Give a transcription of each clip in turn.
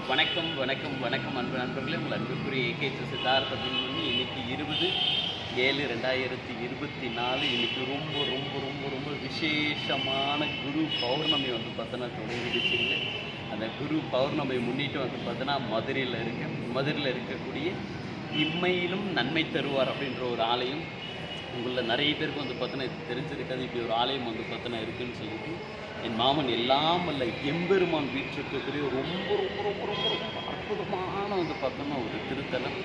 வணக்கம் வணக்கம் வணக்கம் அன்பு நண்பர்களே, உங்கள் அன்புக்குரிய ஏகேச்சு சித்தார்த்த பின்வண்ணி. இன்றைக்கி 20/7/2024. இன்றைக்கி ரொம்ப ரொம்ப ரொம்ப ரொம்ப விசேஷமான குரு பௌர்ணமி பார்த்தோன்னா தொடங்கிடுச்சிங்க. அந்த குரு பௌர்ணமி முன்னிட்டு பார்த்தோன்னா மதுரையில் இருக்கக்கூடிய இம்மையிலும் நன்மை தருவார் அப்படின்ற ஒரு ஆலயம். உங்களில் நிறைய பேருக்கு பார்த்தோன்னா இது தெரிஞ்சிருக்காது. இப்படி ஒரு ஆலயம் பார்த்தோன்னா இருக்குதுன்னு சொல்லிட்டு என் மாமன் எல்லாம் வல்ல எம்பெருமான் வீற்றிருக்கக்கூடிய ரொம்ப ரொம்ப ரொம்ப ரொம்ப ரொம்ப அற்புதமான பார்த்தோன்னா ஒரு திருத்தலம்.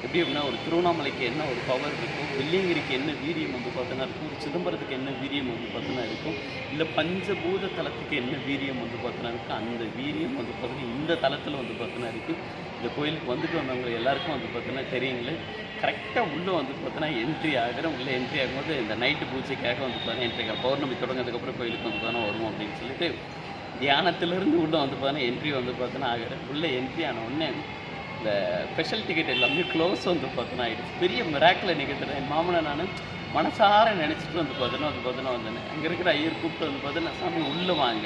எப்படி அப்படின்னா, ஒரு திருவண்ணாமலைக்கு என்ன ஒரு பவர் இருக்கும், வெள்ளியங்கிரிக்கு என்ன வீரியம் பார்த்தோன்னா இருக்கும், ஒரு சிதம்பரத்துக்கு என்ன வீரியம் பார்த்தோன்னா இருக்கும், இல்லை பஞ்சபூத தலத்துக்கு என்ன வீரியம் பார்த்தோன்னா இருக்கும். அந்த வீரியம் பார்த்தோன்னா இந்த தலத்தில் பார்த்தோன்னா இருக்குது. இந்த கோயிலுக்கு வந்துட்டு வந்தவங்க எல்லாருக்கும் பார்த்தோன்னா தெரியுங்களே. கரெக்டாக உள்ளே பார்த்தோன்னா என்ட்ரி ஆகிறோம். உள்ளே என்ட்ரி ஆகும்போது இந்த நைட்டு பூஜைக்காக பார்த்தோன்னா என்ட்ரி பௌர்ணமி தொடங்கிறதுக்கப்புறம் கோயிலுக்கு பார்த்தோன்னா வருவோம் அப்படின்னு சொல்லிட்டு தியானத்திலேருந்து உள்ளே பார்த்தோன்னா என்ட்ரி பார்த்தோன்னா ஆகிறேன். உள்ளே என்ட்ரி ஆன உடனே இந்த ஸ்பெஷல் டிக்கெட் எல்லாமே க்ளோஸ் பார்த்தோன்னா ஆகிடுச்சு. பெரிய மிராக்கில் நிகழ்த்துறேன். என் மாமனை நான் மனசார நினச்சிட்டு பார்த்தோன்னா வந்தேன். அங்கே இருக்கிற ஐயர் கூப்பிட்டு பார்த்தோன்னா, சாமி உள்ளே வாங்க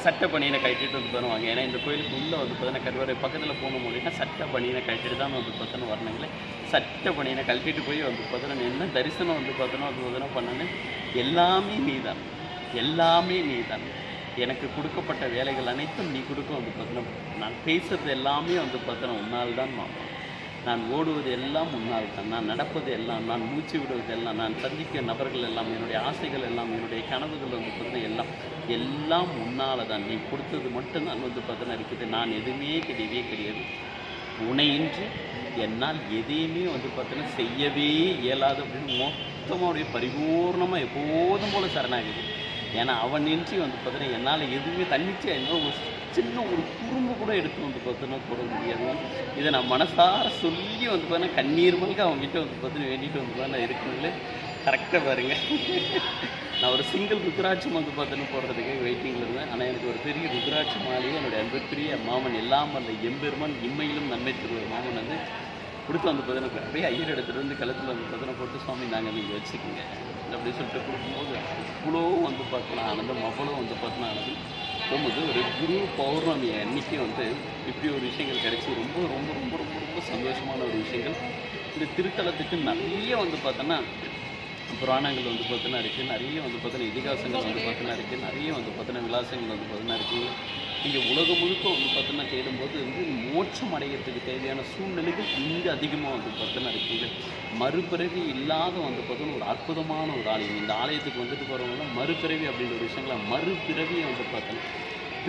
சட்டை பனியனை கட்டிட்டு வாங்க. ஏன்னா இந்த கோயிலுக்கு உள்ளே பார்த்தோன்னா கருவறை பக்கத்தில் போகணும் அப்படின்னா சட்டை பனியனை கட்டிட்டு தான் பார்த்தோன்னா வரணுங்களே. சட்டை பனியனை கழட்டிட்டு போய் பார்த்தோன்னா என்ன தரிசனம் பார்த்தோன்னா பண்ணேன்னு, எல்லாமே நீ தான் எனக்கு கொடுக்கப்பட்ட வேலைகள் அனைத்தும் நீ கொடுக்க பார்த்தோன்னா, நான் பேசுகிறது எல்லாமே பார்த்தோன்னா உன்னால் தான் மாமா. நான் ஓடுவது எல்லாம் உன்னால் தான், நான் நடப்பது எல்லாம், நான் மூச்சு விடுவது எல்லாம், நான் சந்திக்க நபர்கள் எல்லாம், என்னுடைய ஆசைகள் எல்லாம், என்னுடைய கனவுகள் பார்த்தோன்னா எல்லாம் உன்னால் தான். நீ கொடுத்தது மட்டும் நான் பார்த்தோன்னா இருக்குது. நான் எதுவுமே கிடையாது. உனையின்றி என்னால் எதையுமே பார்த்தோன்னா செய்யவே இயலாது அப்படின்னு மொத்தமாக பரிபூர்ணமாக எப்போதும் போல் சரணாகுது. ஏன்னா அவன் நின்றி பார்த்தோன்னா என்னால் எதுவுமே தன்னிச்சையாக என்ன ஒரு சின்ன ஒரு குறும்பு கூட எடுத்து பார்த்தோன்னா போட முடியாது. இதை நான் மனசார சொல்லி பார்த்தோன்னா கண்ணீர் மல்க அவங்ககிட்ட பார்த்தோன்னா வேண்டிட்டு பார்த்தோன்னா இருக்குங்களே. கரெக்டாக பாருங்கள், நான் ஒரு சிங்கிள் ருத்ராட்சம் பார்த்தோன்னா போடுறதுக்கு வெயிட்டிங்கில் இருந்தேன். ஆனால் எனக்கு ஒரு பெரிய ருத்ராட்சி மாலையை என்னுடைய அன்பிற்குரிய மாமன் எல்லாம் அல்ல எம்பெருமான் இம்மையிலும் நன்மை தருவார் மாமன் கொடுத்து பார்த்தோன்னா அப்படியே ஐயர் எடுத்துகிட்டு கழுத்தில் பார்த்தோன்னா போட்டு, சுவாமி நாங்கள் நீங்கள் வச்சுக்கோங்க அப்படின்னு சொல்லிட்டு கொடுக்கும்போது அவ்வளோ பார்த்தோன்னா ஆனந்தம், அவ்வளோ பார்த்தோன்னா ஆனந்தம். போகும்போது ஒரு குரு பௌர்ணமி அன்றைக்கி இப்படி ஒரு விஷயங்கள் கிடச்சி ரொம்ப ரொம்ப ரொம்ப ரொம்ப ரொம்ப சந்தோஷமான ஒரு விஷயங்கள். இந்த திருத்தலத்துக்கு நிறைய பார்த்தோன்னா புராணங்கள் பார்த்தோன்னா இருக்குது. நிறைய பார்த்தோன்னா இதிகாசங்கள் பார்த்தோன்னா இருக்குது. நிறைய பார்த்தோன்னா விலாசங்கள் பார்த்தோன்னா இருக்குது. இங்கே உலகம் முழுக்க பார்த்தோன்னா தேடும்போது மோட்சம் அடைகிறதுக்கு தேவையான சூழ்நிலைகள் இங்கே அதிகமாக பார்த்தோன்னா இருக்குது. மறுபிறவி இல்லாத பார்த்தோன்னா ஒரு அற்புதமான ஒரு ஆலயம். இந்த ஆலயத்துக்கு போகிறவங்களாம் மறுபிறவி அப்படின்ற ஒரு விஷயங்கள மறுபிறவியை பார்த்தோன்னா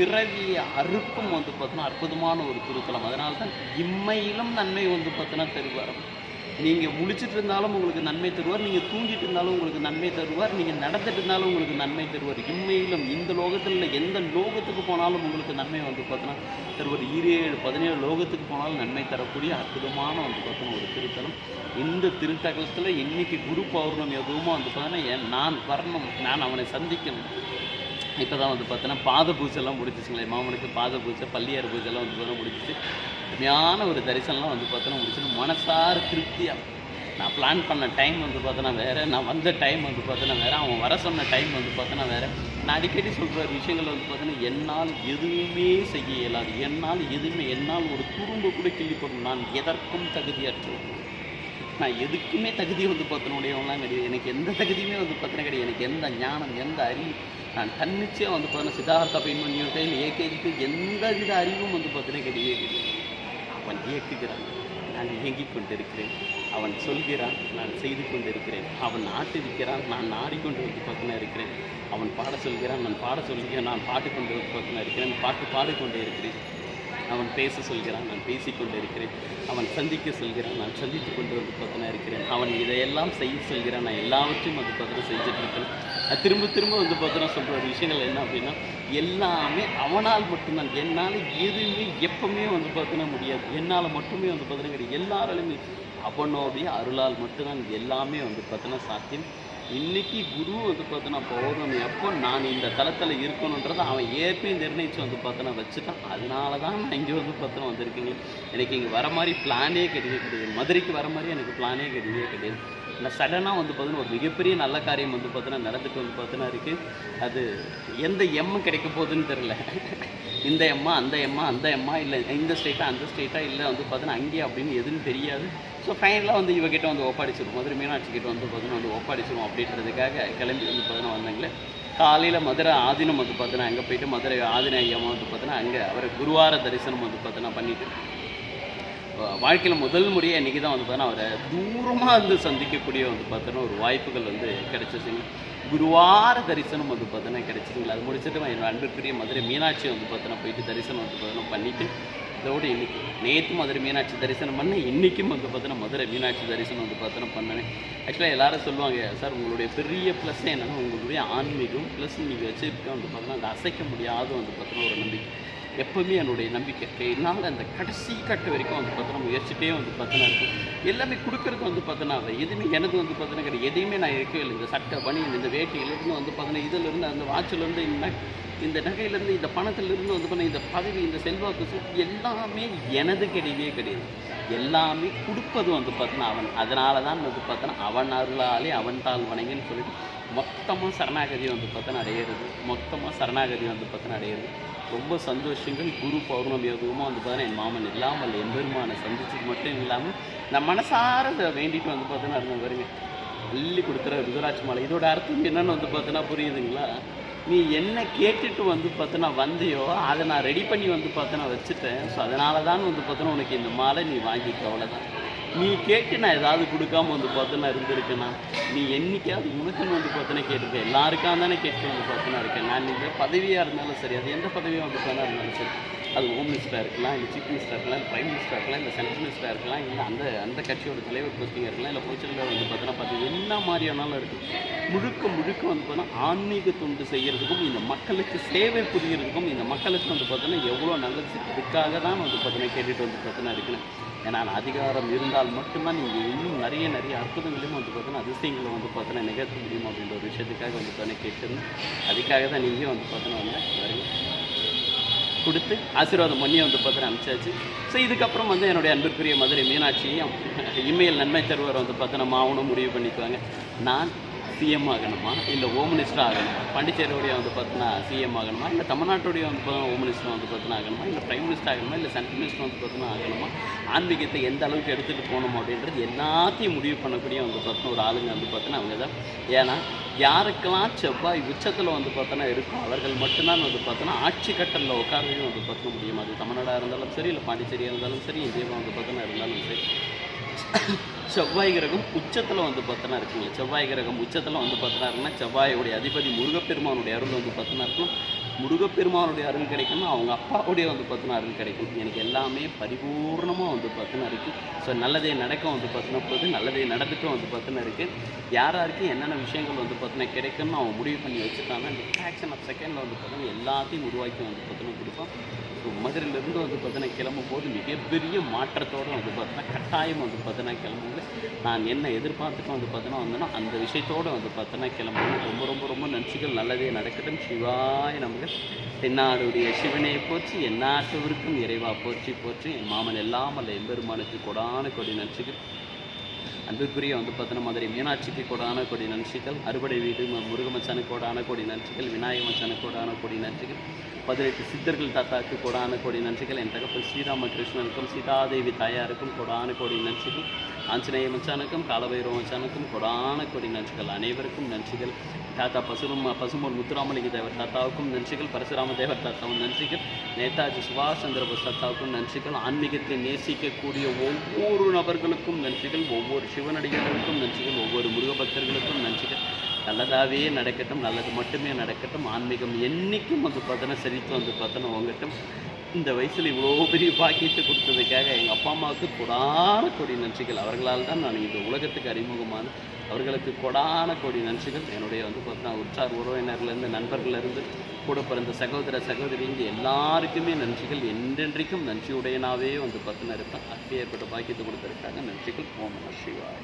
பிறவியை அறுக்கும் பார்த்தோன்னா அற்புதமான ஒரு திருத்தலம். அதனால தான் இம்மையிலும் நன்மை பார்த்தோன்னா தருவார். நீங்கள் முழிச்சிட்டு இருந்தாலும் உங்களுக்கு நன்மை தருவார், நீங்கள் தூங்கிட்டு இருந்தாலும் உங்களுக்கு நன்மை தருவார், நீங்கள் நடந்துட்டு இருந்தாலும் உங்களுக்கு நன்மை தருவார். இம்மையிலும் இந்த லோகத்தில் எந்த லோகத்துக்கு போனாலும் உங்களுக்கு நன்மை பார்த்தோன்னா தருவார். 17 லோகத்துக்கு போனாலும் நன்மை தரக்கூடிய அற்புதமான பார்த்தோன்னா ஒரு திருத்தலம். இந்த திருத்தலத்தில் இன்றைக்கி குரு பௌர்ணமி அதுவும் பார்த்தோன்னா நான் வரணும், நான் அவனை சந்திக்கணும். இப்போ தான் பார்த்தோன்னா பாத பூஜைலாம் முடிச்சிச்சுங்களே. மாமனுக்கு பாத பூஜை, பள்ளியார் பூஜைலாம் பார்த்தோன்னா முடிச்சிச்சு. உண்மையான ஒரு தரிசனம்லாம் பார்த்தோன்னா முடிச்சுட்டு மனசார திருப்தியாக நான் பிளான் பண்ண டைம் பார்த்தோன்னா வேறு, நான் வந்த டைம் பார்த்தோன்னா வேறு, அவன் வர சொன்ன டைம் பார்த்தோன்னா வேறு. நான் அடிக்கடி சொல்கிற விஷயங்கள் பார்த்தோன்னா என்னால் எதுவுமே செய்ய இயலாது, என்னால் ஒரு துரும்பு கூட கிள்ளிப்படும். நான் எதற்கும் தகுதியற்றேன். நான் எதுக்குமே தகுதி பார்த்தோன்னா உடையவங்களாம் கிடையாது. எனக்கு எந்த தகுதியுமே பார்த்தோன்னா கிடையாது. எனக்கு எந்த ஞானம், எந்த அறிவு, நான் தன்னிச்சையாக பார்த்தோன்னா சித்தார்த்த பின்வண்ணியோட கையில் ஏகேஜிக்கு எந்த வித அறிவும் பார்த்தோன்னா கிடையாது. அவன் இயக்குகிறான், நான் இயங்கிக் கொண்டிருக்கிறேன். அவன் சொல்கிறான், நான் செய்து கொண்டிருக்கிறேன். அவன் ஆட்டுவிக்கிறான், நான் நாடிக்கொண்டு பார்த்தோன்னா இருக்கிறேன். அவன் பாட சொல்கிறான், நான் பாட சொல்கிறேன். நான் பாட்டுக்கொண்டு பார்த்தோன்னா இருக்கிறேன். பாட்டு பாடிக்கொண்டே இருக்கிறேன். அவன் பேச சொல்கிறான், நான் பேசிக்கொண்டு இருக்கிறேன். அவன் சந்திக்க சொல்கிறான், நான் சந்தித்து கொண்டு பார்த்தோன்னா இருக்கிறேன். அவன் இதையெல்லாம் செய்ய சொல்கிறான், நான் எல்லாவற்றையும் பார்த்தோன்னா செஞ்சுட்ருக்கேன். திரும்ப பார்த்தோன்னா சொல்கிற விஷயங்கள் என்ன அப்படின்னா, எல்லாமே அவனால் மட்டும்தான். என்னால் எதுவுமே எப்பவுமே பார்த்தோன்னா முடியாது. என்னால் மட்டுமே பார்த்தோன்னா கிடையாது. எல்லாராலுமே அவனுடைய அருளால் மட்டும்தான் எல்லாமே பார்த்தோன்னா சாத்தியம். இன்றைக்கி குரு பார்த்தோன்னா பௌர்ணமி அப்போ நான் இந்த தளத்தில் இருக்கணுன்றதை அவன் ஏற்கனவே நிர்ணயித்து பார்த்தோன்னா வச்சுட்டான். அதனால தான் நான் இங்கே பார்த்தோன்னா வந்திருக்கீங்க. எனக்கு இங்கே வர மாதிரி பிளானே கிடையாது. மதுரைக்கு வர மாதிரி எனக்கு பிளானே கிடையாது. நான் சடனாக வந்து பார்த்தீங்கன்னா ஒரு மிகப்பெரிய நல்ல காரியம் வந்து பார்த்தீங்கன்னா நடந்துட்டு வந்து பார்த்தீங்கன்னா இருக்குது. அது எந்த எம்மு கிடைக்க போகுதுன்னு தெரில. இந்த எம்மா அந்த எம்மா அந்த எம்மா இல்லை இந்த ஸ்டேட்டா அந்த ஸ்டேட்டா இல்லை வந்து பார்த்தீங்கன்னா அங்கேயே அப்படின்னு எதுன்னு தெரியாது. ஸோ ஃபைனலாக வந்து இவகிட்ட வந்து ஒப்படைச்சிடும், மதுரை மீனாட்சி கிட்ட வந்து பார்த்தீங்கன்னா வந்து ஒப்படைச்சிடும் அப்படின்றதுக்காக கிளம்பி வந்து பார்த்தீங்கன்னா வந்தாங்களே. காலையில் மதுரை ஆதீனம் வந்து பார்த்தீங்கன்னா அங்கே போயிட்டு மதுரை ஆதீன ஐயம்மா வந்து பார்த்தீங்கன்னா அங்கே அவரை குருவார தரிசனம் வந்து பார்த்தீங்கன்னா பண்ணிவிட்டு வாழ்க்கையில் முதல் முறையாக இன்றைக்கி தான் வந்து பார்த்தீங்கன்னா அவரை தூரமாக வந்து சந்திக்கக்கூடிய வந்து பார்த்தீங்கன்னா ஒரு வாய்ப்புகள் வந்து கிடைச்சிச்சுங்க. குருவார தரிசனம் வந்து பார்த்தீங்கன்னா கிடைச்சிதுங்களா. அது முடிச்சுட்டு என்னோட அன்பிற்குரிய மதுரை மீனாட்சி வந்து பார்த்தீங்கன்னா போயிட்டு தரிசனம் வந்து பார்த்தீங்கன்னா பண்ணிவிட்டு இதோடு இன்றைக்கி நேற்று மதுரை மீனாட்சி தரிசனம் பண்ணேன், இன்றைக்கும் வந்து பார்த்தீங்கன்னா மதுரை மீனாட்சி தரிசனம் வந்து பார்த்தீங்கன்னா பண்ணேன். ஆக்சுவலாக எல்லோரும் சொல்லுவாங்க, சார் உங்களுடைய பெரிய ப்ளஸ் என்னென்னா உங்களுடைய ஆன்மீகம் ப்ளஸ் நீங்கள் வச்சுருக்க வந்து பார்த்தீங்கன்னா அந்த அசைக்க முடியாத வந்து பார்த்தீங்கன்னா ஒரு நம்பிக்கை. எப்போவுமே என்னுடைய நம்பிக்கை என்னால் அந்த கடைசி கட்ட வரைக்கும் வந்து பார்த்தோன்னா முயற்சிட்டே வந்து பார்த்தோன்னா இருக்கும். எல்லாமே கொடுக்குறது வந்து பார்த்தோன்னா எதுவுமே எனக்கு வந்து பார்த்தோன்னா கிடையாது. எதையுமே நான் இருக்கவே இல்லை. இந்த சட்டை பனி இந்த வேட்டியிலேருந்து வந்து பார்த்தோன்னா இதிலேருந்து அந்த வாட்சிலேருந்து இந்த நகையிலேருந்து இந்த பணத்திலிருந்து வந்து பார்த்தா இந்த பதவி இந்த செல்வாக்கு எல்லாமே எனது கிடையவே கிடையாது. எல்லாமே கொடுப்பது வந்து பார்த்தோன்னா அவன். அதனால தான் வந்து பார்த்தோன்னா அவன் அருளாலே அவன் தாள் வணங்கின்னு சொல்லிட்டு மொத்தமாக சரணாகதி வந்து பார்த்தோன்னா அடையிறது. மொத்தமாக சரணாகதி வந்து பார்த்தோன்னா அடையிறது. ரொம்ப சந்தோஷங்கள். குரு பௌர்ணமி அதுவுமா வந்து பார்த்தீங்கன்னா என் மாமன் இல்லாமல் எம்பெருமானை சந்திச்சது மட்டும் இல்லாமல் நான் மனசார வேண்டிட்டு வந்து பார்த்தோன்னா இருந்தேன் வருங்க. அள்ளி கொடுக்குற ருத்ராட்சி மாலை. இதோட அர்த்தம் என்னென்னு வந்து பார்த்தோன்னா புரியுதுங்களா? நீ என்ன கேட்டுட்டு வந்து பார்த்தோன்னா வந்தியோ அதை நான் ரெடி பண்ணி வந்து பார்த்தோன்னா வச்சுட்டேன். ஸோ அதனால தான் வந்து பார்த்தோன்னா உனக்கு இந்த மாலை நீ வாங்கிக்க, அவ்வளோதான். நீ கேட்டு நான் ஏதாவது கொடுக்காம வந்து பார்த்தோன்னா இருந்திருக்கேன்னா நீ என்றைக்காவது உனக்குன்னு வந்து பார்த்தோன்னா கேட்டிருக்கேன். எல்லாருக்காக தானே கேட்டு வந்து பார்த்தோன்னா இருக்கேன். நான் இந்த பதவியாக இருந்தாலும் சரி, அது எந்த பதவியாக வந்து பார்த்தா இருந்தாலும் சரி, அது ஹோம் மினிஸ்டராக இருக்கலாம், இல்லை சீஃப் மினிஸ்டராக இருக்கலாம், இல்லை பிரைம் மினிஸ்டராக இருக்கலாம், இல்லை சென்ட்ரல் மினிஸ்டராக இருக்கலாம், இல்லை அந்த கட்சியோட தலைவர் போஸ்டிங்காக இருக்கலாம், இல்லை பொதுச்செயலாளர் வந்து பார்த்தோன்னா பார்த்து என்ன மாதிரியானாலும் இருக்கும். முழுக்க வந்து பார்த்தோன்னா ஆன்மீக தொண்டு செய்கிறதுக்கும் இந்த மக்களுக்கு சேவை புரிகிறதுக்கும் இந்த மக்களுக்கு வந்து பார்த்தோன்னா எவ்வளோ நல்லது இதுக்காக தான் வந்து பார்த்தோன்னா கேட்டுட்டு வந்து பார்த்தோன்னா இருக்கணும். ஏன்னா அதிகாரம் இருந்தால் மட்டும்தான் நீங்கள் இன்னும் நிறைய அற்புதங்களையும் வந்து பார்த்தோன்னா அதிசயங்களை வந்து பார்த்தோன்னா நிகழ்த்த முடியும் அப்படின்ற ஒரு விஷயத்துக்காக வந்து பார்த்தோன்னா கேட்டிருந்தேன். அதுக்காக தான் நீங்கள் வந்து பார்த்தோன்னா வந்து கொடுத்து ஆசீர்வாதம் பண்ணி வந்து பார்த்தோன்னா அனுப்பிச்சாச்சு. ஸோ இதுக்கப்புறம் வந்து என்னுடைய அன்பிற்குரிய மதுரை மீனாட்சியும் இமெயில் நன்மை தருவார் வந்து பார்த்தோன்னா மாவனும் முடிவு பண்ணிக்குவாங்க. நான் சிஎம் ஆகணுமா, இல்லை ஹோம் மினிஸ்டர் ஆகணுமா, பாண்டிச்சேரியோடைய வந்து பார்த்தோன்னா சிஎம் ஆகணுமா, இல்லை தமிழ்நாட்டுடைய வந்து பார்த்தோன்னா ஹோம் மினிஸ்டர் வந்து பார்த்தோன்னா ஆகணுமா, இல்லை பிரைம் மினிஸ்டர் ஆகணுமா, இல்லை சென்ட்ரல் மினிஸ்டர் வந்து பார்த்தோன்னா ஆகணுமா, ஆன்மீகத்தை எந்த அளவுக்கு எடுத்துகிட்டு போகணும் அப்படின்றது எல்லாத்தையும் முடிவு பண்ணக்கூடிய வந்து பார்த்தோன்னா ஒரு ஆளுங்க வந்து பார்த்தோன்னா அவங்க தான். ஏன்னா யாருக்கெல்லாம் செவ்வாய் உச்சத்தில் வந்து பார்த்தோன்னா இருக்கும் அவர்கள் மட்டும்தான் வந்து பார்த்தோன்னா ஆட்சி கட்டலில் உட்காரவே வந்து பார்க்க முடியும். அது தமிழ்நாடாக இருந்தாலும் சரி, இல்லை பாண்டிச்சேரியாக இருந்தாலும் சரி, இந்தியாவாக வந்து பார்த்தோன்னா இருந்தாலும் சரி. செவ்வாய் கிரகம் உச்சத்தில் வந்து பார்த்தோன்னா இருக்குங்க. செவ்வாய் கிரகம் உச்சத்தில் வந்து பார்த்தோன்னா இருக்குன்னா செவ்வாயுடைய அதிபதி முருகப்பெருமானுடைய அருள் வந்து பார்த்தோன்னா இருக்கும். முருகப்பெருமானுடைய அருள் கிடைக்கணும், அவங்க அப்பாவுடைய வந்து பார்த்தோன்னா அருள் கிடைக்கும். எனக்கு எல்லாமே பரிபூர்ணமாக வந்து பார்த்தோன்னா இருக்குது. ஸோ நல்லதே நடக்கும் வந்து பார்த்தோன்னா போது, நல்லதே நடந்துட்டும் வந்து பார்த்தோன்னா இருக்குது. யாராருக்கும் என்னென்ன விஷயங்கள் வந்து பார்த்தோன்னா கிடைக்கும்னு அவங்க முடிவு பண்ணி வச்சுட்டாங்க. இந்த ஃப்ராக்ஷன் ஆஃப் செகண்டில் வந்து பார்த்தோன்னா எல்லாத்தையும் உருவாக்கி வந்து பார்த்தோன்னா கொடுப்போம். ஸோ மதுரையிலேருந்து வந்து பார்த்தோன்னா கிளம்பும்போது மிகப்பெரிய மாற்றத்தோடு வந்து பார்த்தோன்னா கட்டாயம் வந்து பார்த்தோன்னா கிளம்பும்போது நான் என்ன எதிர்பார்த்துட்டு வந்து பார்த்தோன்னா வந்தோன்னா அந்த விஷயத்தோடு வந்து பார்த்தோன்னா கிளம்புவோம். ரொம்ப நன்றிகள். நல்லதே நடக்கட்டும். சிவாய நமக்கு. தென்னாடுடைய சிவனை போற்றி, எந்நாட்டவருக்கும் இறைவா போற்றி. என் மாமன் எல்லாம் அல்ல எம்பெருமானுக்கு கொடான கொடி நன்றிகள். அன்புக்குரிய வந்து பார்த்தோன்னா மதுரை மீனாட்சிக்கு கொடான கொடி நன்றிகள். அறுபடை வீடு முருகமச்சானுக்கு கொடான கொடி நன்றிகள். விநாயக மச்சானுக்கு கொடான கொடி நன்றிகள். 18 சித்தர்கள் தாத்தாவுக்கு கொடான கொடி நன்றிகள். என் தகப்பன் ஸ்ரீராமகிருஷ்ணனுக்கும் சீதாதேவி தாயாருக்கும் கொடான கொடி நன்றிகள். ஆஞ்சநேய மச்சானுக்கும் காலபைரவ மச்சானுக்கும் கொடான கொடி நன்றிகள். அனைவருக்கும் நன்றிகள். தாத்தா பசுமூர் முத்துராமலிங்க தேவர் தாத்தாவுக்கும் நன்றிகள். பரசுராம தேவர் தாத்தாவும் நன்றிகள். நேதாஜி சுபாஷ் சந்திரபோஸ் தாத்தாவுக்கும் நன்றிகள். ஆன்மீகத்தை நேசிக்கக்கூடிய ஒவ்வொரு நபர்களுக்கும் நன்றிகள். ஒவ்வொரு சிவனடிகளுக்கும் நன்றிகள். ஒவ்வொரு முருகபக்தர்களுக்கும் நன்றிகள். நல்லதாகவே நடக்கட்டும், நல்லது மட்டுமே நடக்கட்டும். ஆன்மீகம் என்றைக்கும் வந்து பார்த்தோன்னா சரித்து வந்து பார்த்தோன்னா உங்கட்டும். இந்த வயசில் இவ்வளோ பெரிய பாக்கியத்தை கொடுத்ததுக்காக எங்கள் அப்பா அம்மாவுக்கு கொடான கொடி நன்றிகள். அவர்களால் தான் நான் இந்த உலகத்துக்கு அறிமுகமான அவர்களுக்கு கொடான கொடி நன்றிகள். என்னுடைய வந்து பார்த்தோன்னா உற்றார் உறவினர்லேருந்து நண்பர்களிருந்து கூட பிறந்த சகோதர சகோதரிங்க எல்லாருக்குமே நன்றிகள். என்றென்றைக்கும் நன்றியுடையனாவே வந்து பார்த்தோன்னா இருப்பேன். அப்பேற்பட்ட பாக்கியத்தை கொடுத்துருக்காங்க. நன்றிகள். ஓம் நம சிவாய.